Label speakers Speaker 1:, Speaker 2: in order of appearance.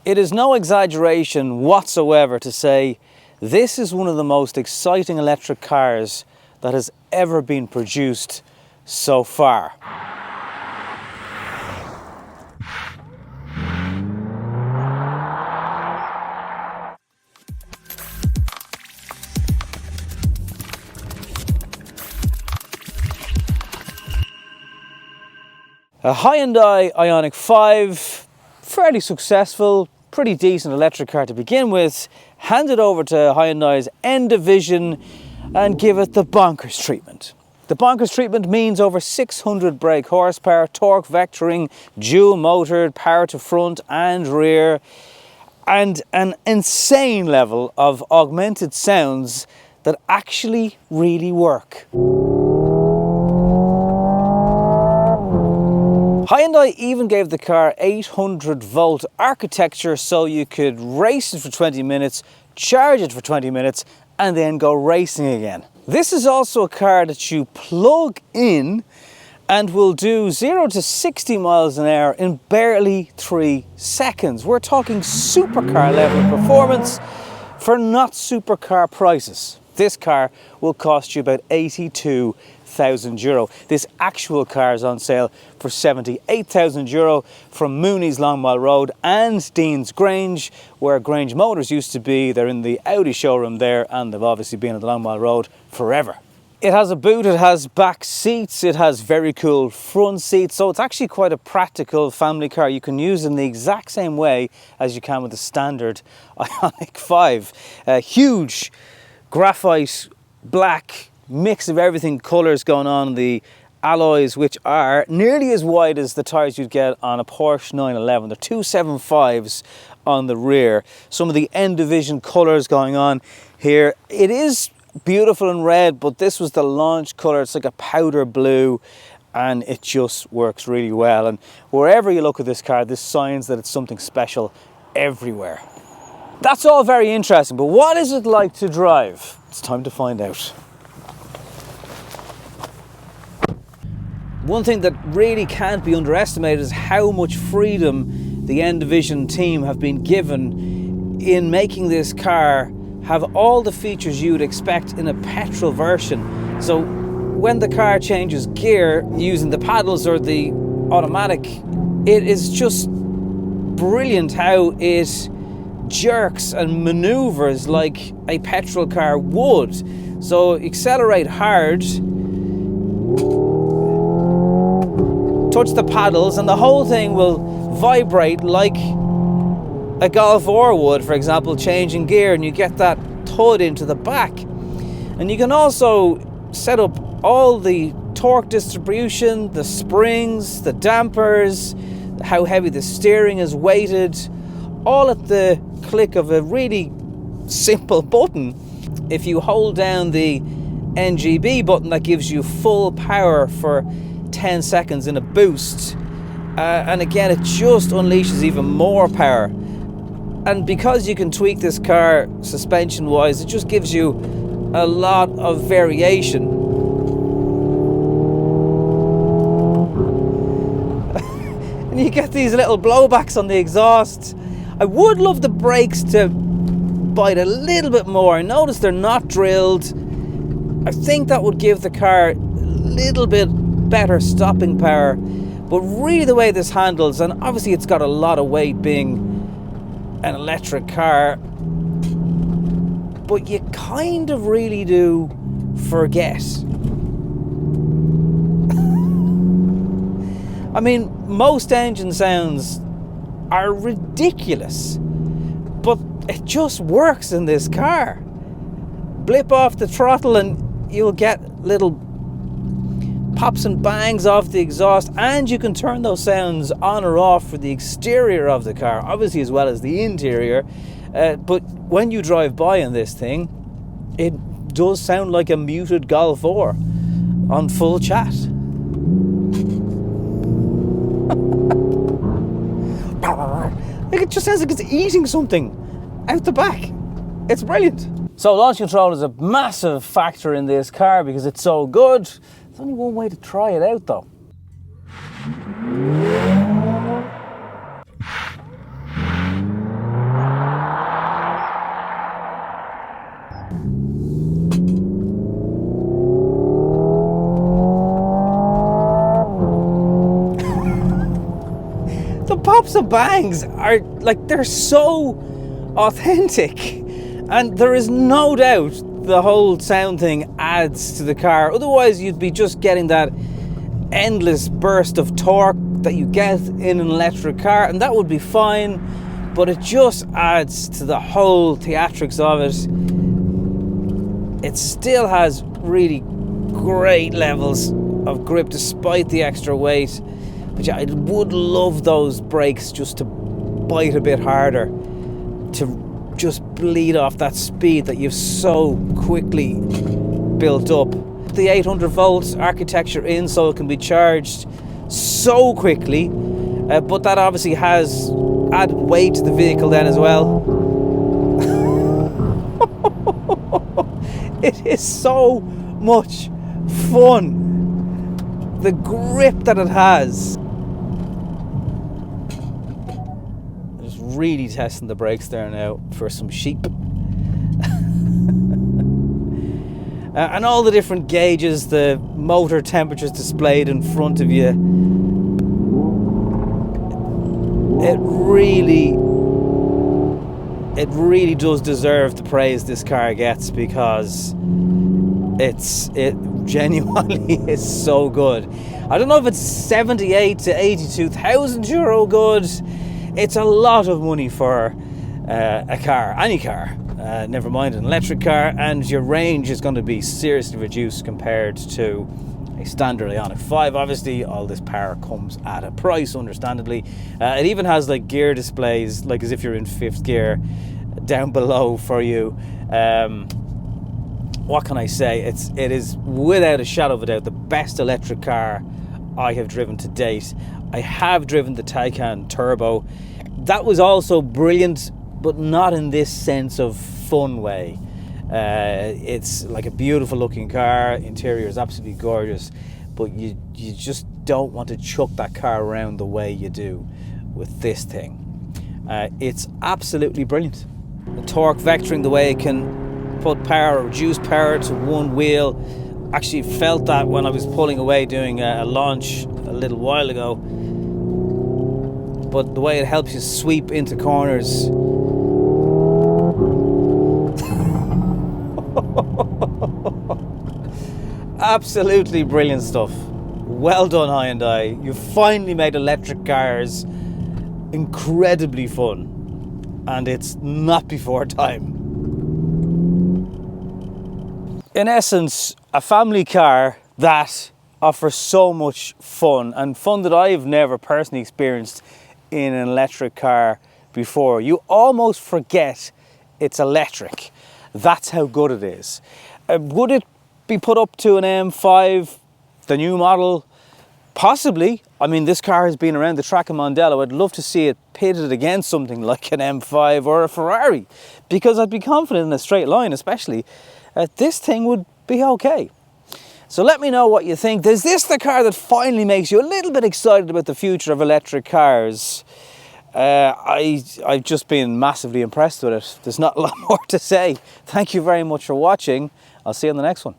Speaker 1: It is no exaggeration whatsoever to say this is one of the most exciting electric cars that has ever been produced so far. A Hyundai Ioniq 5, fairly successful, pretty decent electric car to begin with, hand it over to Hyundai's N division and give it the bonkers treatment. The bonkers treatment means over 600 brake horsepower, torque vectoring, dual motored, power to front and rear, and an insane level of augmented sounds that actually really work. Hyundai even gave the car 800 volt architecture so you could race it for 20 minutes, charge it for 20 minutes, and then go racing again. This is also a car that you plug in and will do 0 to 60 miles an hour in barely 3 seconds. We're talking supercar level performance for not supercar prices. This car will cost you about €82,000. This actual car is on sale for €78,000 from Mooney's Long Mile Road and Dean's Grange, where Grange Motors used to be. They're in the Audi showroom there, and they've obviously been on the Long Mile Road forever. It has a boot, it has back seats, it has very cool front seats, so it's actually quite a practical family car. You can use it in the exact same way as you can with the standard Ioniq 5. Huge graphite black mix of everything, colours going on, the alloys which are nearly as wide as the tyres you'd get on a Porsche 911. They're 275s on the rear. Some of the N division colours going on here. It is beautiful in red, but this was the launch colour. It's like a powder blue and it just works really well. And wherever you look at this car, there's signs that it's something special everywhere. That's all very interesting, but what is it like to drive? It's time to find out. One thing that really can't be underestimated is how much freedom the N Division team have been given in making this car have all the features you would expect in a petrol version. So when the car changes gear using the paddles or the automatic, it is just brilliant how it jerks and maneuvers like a petrol car would. So accelerate hard, touch the paddles, and the whole thing will vibrate like a Golf R would, for example, changing gear, and you get that thud into the back. And you can also set up all the torque distribution, the springs, the dampers, how heavy the steering is weighted, all at the click of a really simple button. If you hold down the NGB button, that gives you full power for 10 seconds in a boost, and again it just unleashes even more power. And because you can tweak this car suspension wise, it just gives you a lot of variation. And you get these little blowbacks on the exhaust. I would love the brakes to bite a little bit more. Notice they're not drilled. I think that would give the car a little bit better stopping power, but really the way this handles, and obviously it's got a lot of weight being an electric car, but you kind of really do forget. I mean, most engine sounds are ridiculous, but it just works in this car. Blip off the throttle and you'll get little pops and bangs off the exhaust, and you can turn those sounds on or off for the exterior of the car, obviously, as well as the interior. But when you drive by in this thing, it does sound like a muted Golf R on full chat. Like, it just sounds like it's eating something out the back. It's brilliant. So launch control is a massive factor in this car because it's so good. There's only one way to try it out though. pops and bangs are like, they're so authentic, and there is no doubt the whole sound thing adds to the car. Otherwise you'd be just getting that endless burst of torque that you get in an electric car, and that would be fine, but it just adds to the whole theatrics of it. It still has really great levels of grip despite the extra weight, but yeah, I would love those brakes just to bite a bit harder, to just bleed off that speed that you've so quickly built up. The 800 volts architecture in, so it can be charged so quickly, but that obviously has added weight to the vehicle then as well. It is so much fun. The grip that it has. I'm just really testing the brakes there now for some sheep. And all the different gauges, the motor temperatures displayed in front of you. It really does deserve the praise this car gets, because it genuinely is so good. I don't know if it's 78 to 82,000 euro good. It's a lot of money for a car, any car. Never mind an electric car, and your range is going to be seriously reduced compared to a standard Ioniq 5. Obviously, all this power comes at a price, understandably. It even has like gear displays, like as if you're in 5th gear, down below for you. What can I say? It is without a shadow of a doubt the best electric car I have driven to date. I have driven the Taycan Turbo. That was also brilliant, but not in this sense of fun way. It's like a beautiful looking car, interior is absolutely gorgeous, but you just don't want to chuck that car around the way you do with this thing. It's absolutely brilliant. The torque vectoring, the way it can put power or reduce power to one wheel. Actually felt that when I was pulling away doing a launch a little while ago. But the way it helps you sweep into corners. Absolutely brilliant stuff. Well done, Hyundai. You finally made electric cars incredibly fun, and it's not before time. In essence, a family car that offers so much fun, and fun that I've never personally experienced in an electric car before. You almost forget it's electric. That's how good it is. Would it be put up to an M5, the new model? Possibly. I mean, this car has been around the track in Mondello. I'd love to see it pitted against something like an M5 or a Ferrari, because I'd be confident in a straight line especially. This thing would be okay. So let me know what you think. Is this the car that finally makes you a little bit excited about the future of electric cars? I've just been massively impressed with it. There's not a lot more to say. Thank you very much for watching. I'll see you on the next one.